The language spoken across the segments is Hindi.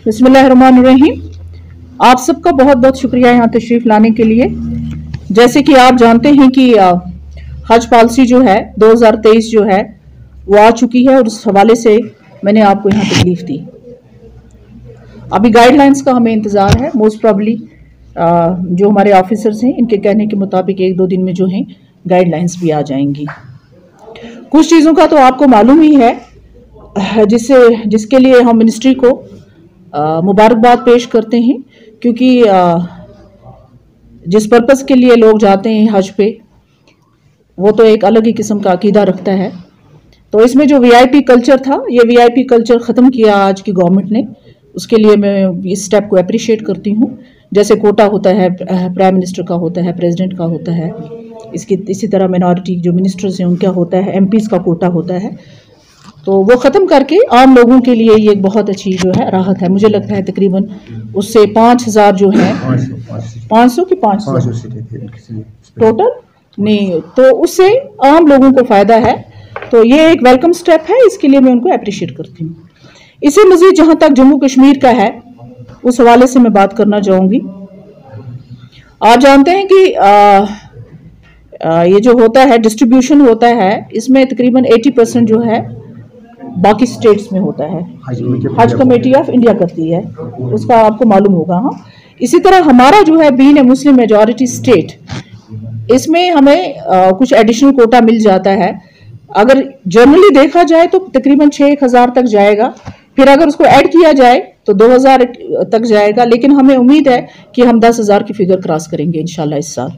बिस्मिल्लाहिर्रहमानिर्रहीम। आप सबका बहुत बहुत शुक्रिया यहाँ तशरीफ लाने के लिए। जैसे कि आप जानते हैं कि हज पॉलिसी जो है 2023 जो है वो आ चुकी है और उस हवाले से मैंने आपको यहाँ तकलीफ दी। अभी गाइडलाइंस का हमें इंतज़ार है। मोस्ट प्रॉब्ली जो हमारे ऑफिसर्स हैं इनके कहने के मुताबिक 1-2 दिन में जो हैं गाइडलाइंस भी आ जाएंगी। कुछ चीज़ों का तो आपको मालूम ही है जिसके लिए हम मिनिस्ट्री को मुबारकबाद पेश करते हैं, क्योंकि जिस पर्पस के लिए लोग जाते हैं हज पे वो तो एक अलग ही किस्म का अकीदा रखता है। तो इसमें जो वीआईपी कल्चर था, ये वीआईपी कल्चर ख़त्म किया आज की गवर्नमेंट ने। उसके लिए मैं इस स्टेप को अप्रिशिएट करती हूँ। जैसे कोटा होता है, प्राइम मिनिस्टर का होता है, प्रेसिडेंट का होता है, इसी तरह मिनॉरिटी जो मिनिस्टर्स हैं उनका होता है, एमपीज़ का कोटा होता है। तो वो ख़त्म करके आम लोगों के लिए ये एक बहुत अच्छी जो है राहत है। मुझे लगता है तकरीबन उससे 5000 जो है 500 की 500 टोटल नहीं, तो उससे आम लोगों को फ़ायदा है। तो ये एक वेलकम स्टेप है, इसके लिए मैं उनको अप्रिशिएट करती हूँ। इससे मज़ीद जहाँ तक जम्मू कश्मीर का है उस हवाले से मैं बात करना चाहूँगी। आप जानते हैं कि ये जो होता है डिस्ट्रीब्यूशन होता है, इसमें तकरीबन 80% जो है बाकी स्टेट्स में होता है, हज कमेटी ऑफ इंडिया करती है, उसका आपको मालूम होगा। हाँ, इसी तरह हमारा जो है being a Muslim majority state, इसमें हमें कुछ एडिशनल कोटा मिल जाता है। अगर जनरली देखा जाए तो तकरीबन 6,000 तक जाएगा, फिर अगर उसको ऐड किया जाए तो 2,000 तक जाएगा। लेकिन हमें उम्मीद है कि हम 10,000 की फिगर क्रॉस करेंगे इंशाल्लाह इस साल।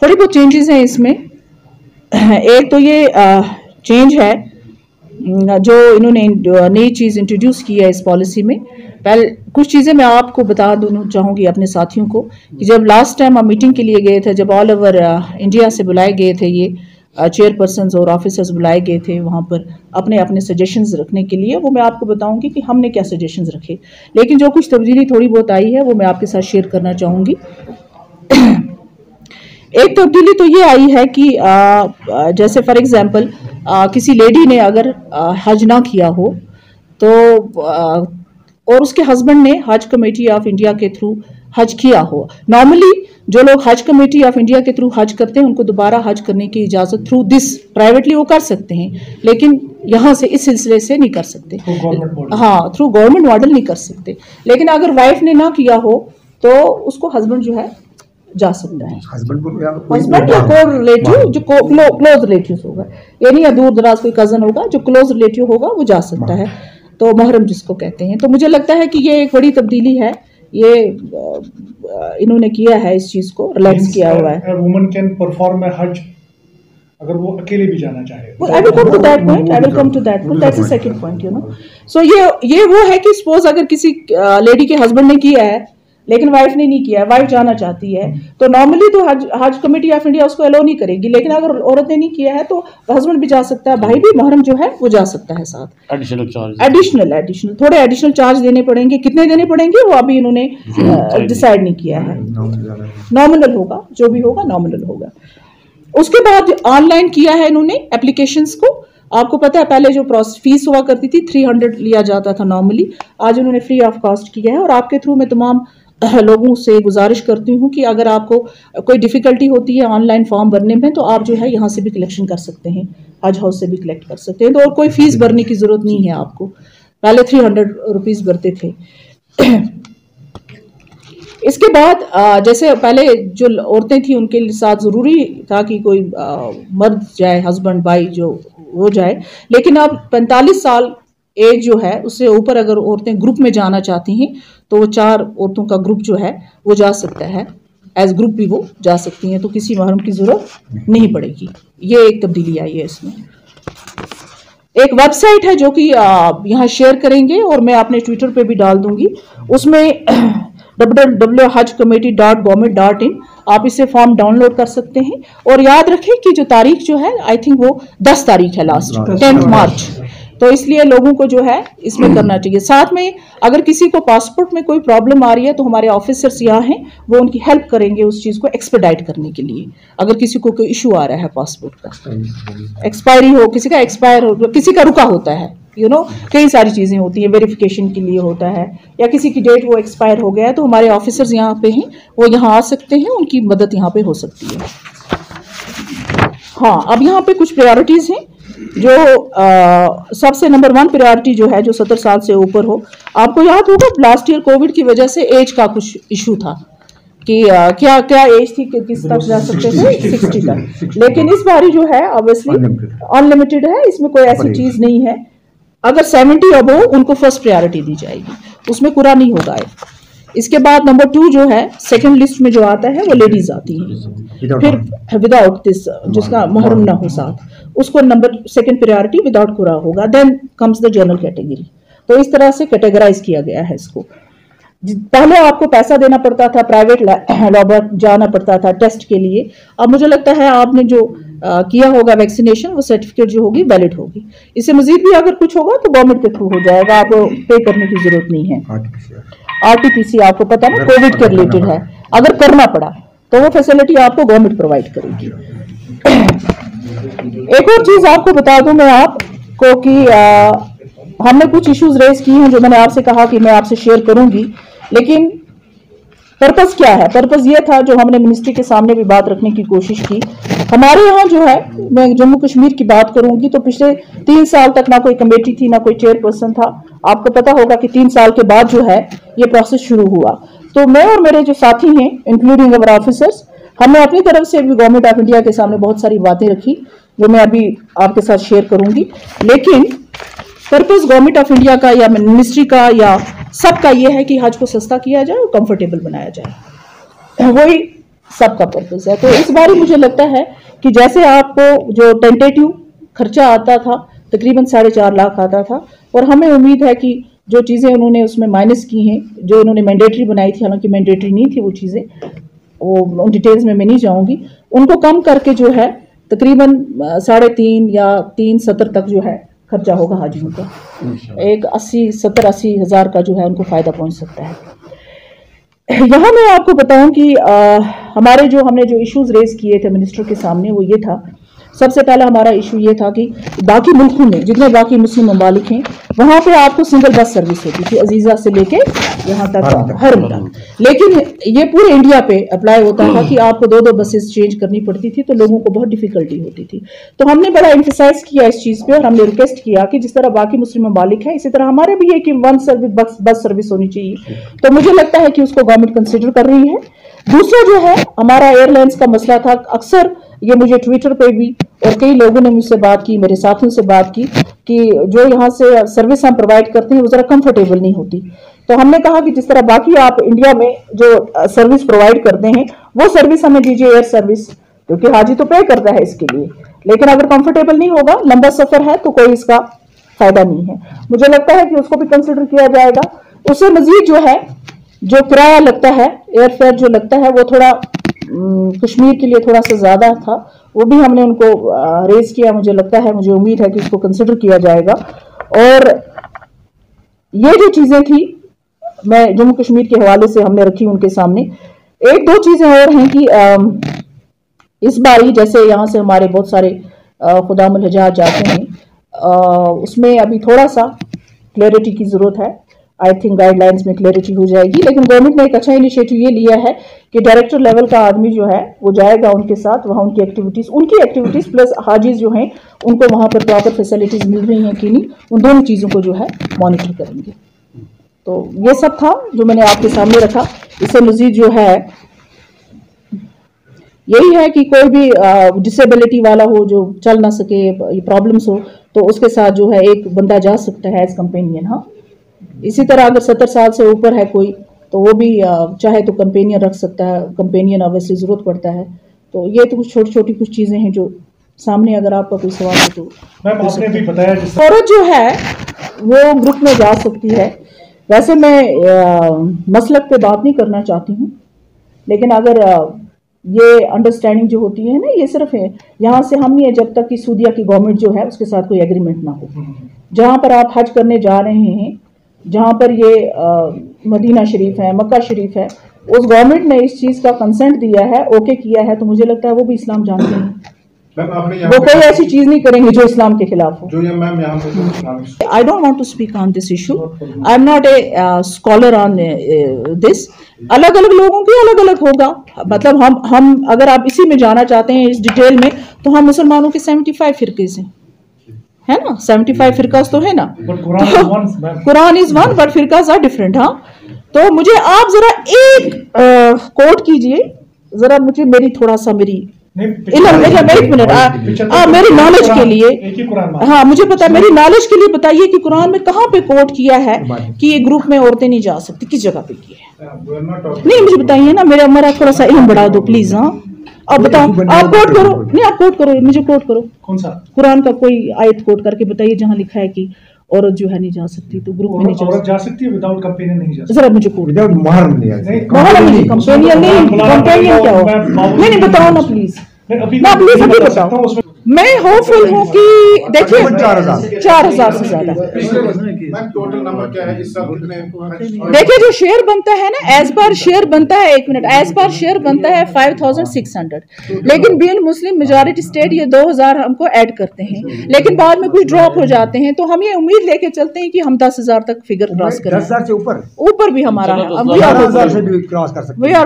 थोड़ी बहुत चेंजेस हैं इसमें। एक तो ये चेंज है जो इन्होंने नई चीज़ इंट्रोड्यूस की है इस पॉलिसी में। पहले कुछ चीज़ें मैं आपको बता दूँ चाहूँगी अपने साथियों को कि जब लास्ट टाइम हम मीटिंग के लिए गए थे, जब ऑल ओवर इंडिया से बुलाए गए थे, ये चेयरपर्सन्स और ऑफिसर्स बुलाए गए थे वहाँ पर अपने अपने सजेशंस रखने के लिए, वो मैं आपको बताऊँगी कि हमने क्या सजेशंस रखे। लेकिन जो कुछ तब्दीली थोड़ी बहुत आई है वो मैं आपके साथ शेयर करना चाहूँगी। एक तब्दीली तो ये आई है कि जैसे फॉर एग्जांपल किसी लेडी ने अगर हज ना किया हो तो और उसके हस्बैंड ने हज कमेटी ऑफ इंडिया के थ्रू हज किया हो, नॉर्मली जो लोग हज कमेटी ऑफ इंडिया के थ्रू हज करते हैं उनको दोबारा हज करने की इजाज़त थ्रू दिस प्राइवेटली वो कर सकते हैं, लेकिन यहाँ से इस सिलसिले से नहीं कर सकते। हाँ, थ्रू गवर्नमेंट मॉडल नहीं कर सकते। लेकिन अगर वाइफ ने ना किया हो तो उसको हस्बैंड जो है जा सकता है। हस्बैंड या को रिलेटिव जो क्लोज रिलेटिव होगा, यानी या दूर दराज कोई कजन होगा जो क्लोज रिलेटिव होगा वो जा सकता है, तो महरम जिसको कहते हैं। तो मुझे लगता है कि ये एक बड़ी तब्दीली है, ये इन्होंने किया है, इस चीज को रिलैक्स किया हुआ है। वुमन कैन परफॉर्म ए हज अगर वो अकेले भी जाना चाहे। I will come to that point. I will come to that point. That's the second point, you know. So ये वो है कि सपोज अगर किसी लेडी के हस्बैंड ने किया है लेकिन वाइफ ने नहीं किया है, वाइफ जाना चाहती है, तो नॉर्मली तो हज कमेटी ऑफ इंडिया उसको अलो नहीं करेगी। लेकिन अगर औरत ने नहीं किया है तो हस्बैंड भी जा सकता है, भाई भी, महरम जो है वो जा सकता है साथ। एडिशनल थोड़े एडिशनल चार्ज देने पड़ेंगे। कितने देने पड़ेंगे वो अभी इन्होंने डिसाइड नहीं किया है। नॉमिनल होगा, जो भी होगा नॉमिनल होगा। उसके बाद ऑनलाइन किया है इन्होंने एप्लीकेशंस को। आपको पता है पहले जो फीस हुआ करती थी 300 लिया जाता था नॉर्मली, आज उन्होंने फ्री ऑफ कॉस्ट किया है। और आपके थ्रू मैं तमाम लोगों से गुजारिश करती हूँ कि अगर आपको कोई डिफ़िकल्टी होती है ऑनलाइन फॉर्म भरने में तो आप जो है यहाँ से भी कलेक्शन कर सकते हैं, हज हाउस से भी कलेक्ट कर सकते हैं। तो और कोई फीस भरने की ज़रूरत नहीं है आपको। पहले 300 रुपीज़ भरते थे। इसके बाद जैसे पहले जो औरतें थी उनके साथ ज़रूरी था कि कोई मर्द जाए, हस्बैंड भाई जो वो जाए, लेकिन अब 45 साल एज जो है उससे ऊपर अगर औरतें ग्रुप में जाना चाहती हैं तो वो 4 औरतों का ग्रुप जो है वो जा सकता है, एज ग्रुप भी वो जा सकती हैं, तो किसी महरम की ज़रूरत नहीं पड़ेगी। ये एक तब्दीली आई है इसमें। एक वेबसाइट है जो कि यहाँ शेयर करेंगे और मैं अपने ट्विटर पे भी डाल दूंगी, उसमें www.hajcommittee.government.in आप इससे फॉर्म डाउनलोड कर सकते हैं। और याद रखें कि जो तारीख जो है आई थिंक वो 10 तारीख है, लास्ट 10 मार्च, तो इसलिए लोगों को जो है इसमें करना चाहिए। साथ में अगर किसी को पासपोर्ट में कोई प्रॉब्लम आ रही है तो हमारे ऑफिसर्स यहाँ हैं, वो उनकी हेल्प करेंगे उस चीज़ को एक्सपेडाइट करने के लिए। अगर किसी को कोई इशू आ रहा है पासपोर्ट का, एक्सपायरी हो, किसी का एक्सपायर हो, किसी का रुका होता है, कई सारी चीज़ें होती हैं, वेरिफिकेशन के लिए होता है, या किसी की डेट वो एक्सपायर हो गया है तो हमारे ऑफिसर्स यहाँ पे हैं, वो यहाँ आ सकते हैं, उनकी मदद यहाँ पे हो सकती है। हाँ, अब यहाँ पे कुछ प्रायोरिटीज़ हैं जो सबसे नंबर 1 प्रायोरिटी जो है, जो 70 साल से ऊपर हो। आपको याद होगा लास्ट ईयर कोविड की वजह से एज का कुछ इशू था कि क्या क्या एज थी कि किस तक जा सकते थे, 60 तक। लेकिन इस बारी जो है ऑब्वियसली अनलिमिटेड है, इसमें कोई ऐसी चीज नहीं है। अगर 70 अबो उनको फर्स्ट प्रायोरिटी दी जाएगी, उसमें पूरा नहीं होगा। इसके बाद नंबर 2 जो है सेकंड लिस्ट में जो आता है वो लेडीज आती हैं, फिर विदाउट दिस जिसका मुहर्रम ना हो साथ, उसको नंबर सेकंड प्रायोरिटी विदाउट कुरा होगा। Then comes the general category. तो इस तरह से कैटेगराइज किया गया है इसको। पहले आपको पैसा देना पड़ता था, प्राइवेट लैब जाना पड़ता था टेस्ट के लिए। अब मुझे लगता है आपने जो किया होगा वैक्सीनेशन, वो सर्टिफिकेट जो होगी वैलिड होगी। इससे मजीद भी अगर कुछ होगा तो गवर्नमेंट के थ्रू हो जाएगा, आपको पे करने की जरूरत नहीं है। RT-PCR आपको पता ना कोविड के रिलेटेड है, अगर करना पड़ा तो वो फैसिलिटी आपको गवर्नमेंट प्रोवाइड करेगी। एक और चीज आपको बता दूं मैं आपको कि हमने कुछ इश्यूज रेज किए हैं जो मैंने आपसे कहा कि मैं आपसे शेयर करूंगी, लेकिन पर्पस क्या है? पर्पस ये था जो हमने मिनिस्ट्री के सामने भी बात रखने की कोशिश की। हमारे यहाँ जो है, मैं जम्मू कश्मीर की बात करूंगी तो पिछले 3 साल तक ना कोई कमेटी थी, ना कोई चेयरपर्सन था। आपको पता होगा कि 3 साल के बाद जो है ये प्रोसेस शुरू हुआ। तो मैं और मेरे जो साथी हैं इंक्लूडिंग अवर ऑफिसर्स, हमने अपनी तरफ से भी गवर्नमेंट ऑफ इंडिया के सामने बहुत सारी बातें रखी जो मैं अभी आपके साथ शेयर करूंगी। लेकिन पर्पस गवर्नमेंट ऑफ इंडिया का या मिनिस्ट्री का या सबका ये है कि हज को सस्ता किया जाए और कंफर्टेबल बनाया जाए, वही सबका पर्पस है। तो इस बार मुझे लगता है कि जैसे आपको जो टेंटेटिव खर्चा आता था तकरीबन 4.5 लाख आता था, और हमें उम्मीद है कि जो चीज़ें उन्होंने उसमें माइनस की हैं, जो उन्होंने मैंडेटरी बनाई थी, हालांकि मैंडेटरी नहीं थी वो चीज़ें, वो उन डिटेल्स में मैं नहीं जाऊंगी, उनको कम करके जो है तकरीबन 3.5 या 3.70 तक जो है खर्चा होगा हाजियों का। एक 70-80 हज़ार का जो है उनको फायदा पहुंच सकता है। यहाँ मैं आपको बताऊं कि हमने जो इश्यूज रेज किए थे मिनिस्टर के सामने, वो ये था, सबसे पहला हमारा इशू ये था कि बाकी मुल्कों में जितने बाकी मुस्लिम ममालिक हैं वहाँ पे आपको सिंगल बस सर्विस होती थी अजीज़ा से लेके यहाँ तक हरम तक, लेकिन ये पूरे इंडिया पे अप्लाई होता था कि आपको 2-2 बसेस चेंज करनी पड़ती थी, तो लोगों को बहुत डिफिकल्टी होती थी। तो हमने बड़ा एम्फेसाइज किया इस चीज़ पे, और हमने रिक्वेस्ट किया कि जिस तरह बाकी मुस्लिम ममालिक है इसी तरह हमारे भी है कि 1 बस सर्विस होनी चाहिए। तो मुझे लगता है कि उसको गवर्नमेंट कंसिडर कर रही है। दूसरा जो है हमारा एयरलाइंस का मसला था। अक्सर ये मुझे ट्विटर पे भी और कई लोगों ने मुझसे बात की, मेरे साथियों से बात की कि जो यहाँ से सर्विस हम प्रोवाइड करते हैं वो जरा कंफर्टेबल नहीं होती। तो हमने कहा कि जिस तरह बाकी आप इंडिया में जो सर्विस प्रोवाइड करते हैं वो सर्विस हमें दीजिए, एयर सर्विस, क्योंकि हाजी तो पे करता है इसके लिए, लेकिन अगर कंफर्टेबल नहीं होगा, लंबा सफर है, तो कोई इसका फायदा नहीं है। मुझे लगता है कि उसको भी कंसिडर किया जाएगा। उससे मजीद जो है जो किराया लगता है, एयर फेयर जो लगता है, वो थोड़ा कश्मीर के लिए थोड़ा सा ज़्यादा था, वो भी हमने उनको रेज किया। मुझे लगता है, मुझे उम्मीद है कि इसको कंसिडर किया जाएगा। और ये जो चीज़ें थी मैं जम्मू कश्मीर के हवाले से हमने रखी उनके सामने। 1-2 चीज़ें और हैं कि इस बारी जैसे यहाँ से हमारे बहुत सारे खुदामुल हजाज जाते हैं, उसमें अभी थोड़ा सा क्लैरिटी की ज़रूरत है। आई थिंक गाइडलाइंस में क्लैरिटी हो जाएगी, लेकिन गवर्नमेंट ने एक अच्छा इनिशिएटिव ये लिया है कि डायरेक्टर लेवल का आदमी जो है वो जाएगा उनके साथ, वहाँ उनकी एक्टिविटीज़ प्लस हाजीज जो हैं उनको वहाँ पर प्रॉपर फैसिलिटीज़ मिल रही हैं कि नहीं, उन दोनों चीज़ों को जो है मॉनिटर करेंगे। तो ये सब था जो मैंने आपके सामने रखा। इससे मजीद जो है यही है कि कोई भी डिसेबिलिटी वाला हो जो चल ना सके, प्रॉब्लम्स हो, तो उसके साथ जो है एक बंदा जा सकता है एज कंपेनियन। हाँ, इसी तरह अगर 70 साल से ऊपर है कोई, तो वो भी चाहे तो कंपेनियन रख सकता है। कंपेनियन ऑब्वियसली ज़रूरत पड़ता है। तो ये तो कुछ छोटी छोटी कुछ चीज़ें हैं जो सामने, अगर आपका कोई सवाल हो तो। मैम आपने भी बताया औरत जो है वो ग्रुप में जा सकती है। वैसे मैं मसलक पे बात नहीं करना चाहती हूँ, लेकिन अगर ये अंडरस्टैंडिंग जो होती है ना, ये सिर्फ है यहाँ से हम नहीं है जब तक कि सूदिया की गवर्नमेंट जो है उसके साथ कोई एग्रीमेंट ना हो। जहाँ पर आप हज करने जा रहे हैं, जहाँ पर ये मदीना शरीफ है, मक्का शरीफ है, उस गवर्नमेंट ने इस चीज़ का कंसेंट दिया है, ओके किया है, तो मुझे लगता है वो भी इस्लाम जानते हैं मैम आपने वो कोई ऐसी चीज नहीं करेंगे जो इस्लाम के खिलाफ हो। जो ये मैम यहाँ पे I don't want to speak on this issue, I am not a scholar on this. अलग अलग लोगों की अलग अलग होगा, मतलब हम अगर आप इसी में जाना चाहते हैं इस डिटेल में, तो हम मुसलमानों के 75 फिरके से है ना, 75 फिरकास तो है ना, कुरान इज वन बट फिरकास आर डिफरेंट। हाँ, तो मुझे आप जरा एक कोट कीजिए जरा, मुझे मेरी थोड़ा सा मेरी एक मिनट मेरी नॉलेज के लिए, हाँ मुझे पता, मेरी नॉलेज के लिए बताइए कि कुरान में कहाँ पे कोट किया है कि ये ग्रुप में औरतें नहीं जा सकती, किस जगह पे किया है? नहीं मुझे बताइए ना, मेरा थोड़ा सा इल्म बढ़ा दो प्लीज। हाँ अब बताओ, आप कोट करो, नहीं आप कोट करो, मुझे कोट करो, कौन सा कुरान का कोई आयत कोट करके बताइए जहाँ लिखा है कि औरत जो है नहीं जा सकती, तो ग्रुप में नहीं जा सकती है, विदाउट कंपेनियन नहीं जा सकती। जरा मुझे कोट, विदाउट महर नहीं, कंपेनियन क्या हो, नहीं बताओ ना प्लीज, ना प्लीज अभी बताओ। मैं होपफुल हूँ कि देखिए 4,000 से ज्यादा। टोटल नंबर क्या है इस साल कितने? देखिए जो शेयर बनता है ना, एज पर शेयर बनता है, एक मिनट, एज पर शेयर बनता है 5,600, लेकिन बीइंग मुस्लिम मेजॉरिटी स्टेट ये 2,000 हमको ऐड करते हैं, लेकिन बाद में कुछ ड्रॉप हो जाते हैं, तो हम ये उम्मीद लेके चलते हैं कि हम 10,000 तक फिगर क्रॉस करें। 10,000 से ऊपर भी हमारा है,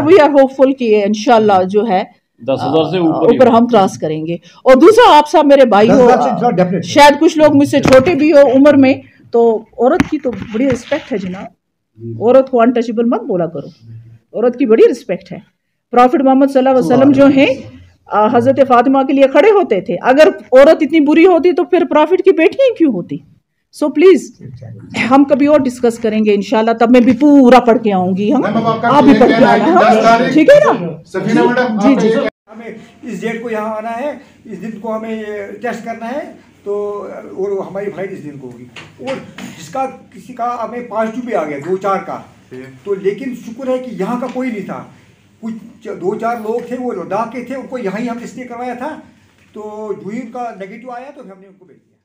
वी आर होपफुल कि इंशाल्लाह जो है 10,000 से ऊपर हम क्रॉस करेंगे। और दूसरा, आप सब मेरे भाई हो, शायद कुछ लोग मुझसे छोटे भी हो उम्र में, तो औरत की तो बड़ी रिस्पेक्ट है जनाब, औरत को अनटचेबल मत बोला करो, औरत की बड़ी रिस्पेक्ट है। प्रॉफिट मोहम्मद सल्लल्लाहु अलैहि वसल्लम जो हैं हजरत फातिमा के लिए खड़े होते थे, अगर औरत इतनी बुरी होती तो फिर प्रॉफिट की बेटियां क्यों होती? सो प्लीज हम कभी और डिस्कस करेंगे इंशाल्लाह, तब मैं भी पूरा पढ़ के आऊंगी। हम आप भी पढ़ के आना, ठीक है ना जी। हमें इस डेट को यहाँ आना है, इस दिन को हमें टेस्ट करना है, तो और हमारी फ्लाइट इस दिन को होगी, और जिसका किसी का हमें पॉजिटिव भी आ गया 2-4 का, तो लेकिन शुक्र है कि यहाँ का कोई नहीं था, कुछ 2-4 लोग थे वो लद्दाख के थे, उनको यहाँ ही हमने इसलिए करवाया था, तो जो ही उनका नेगेटिव आया तो हमने उनको भेज दिया।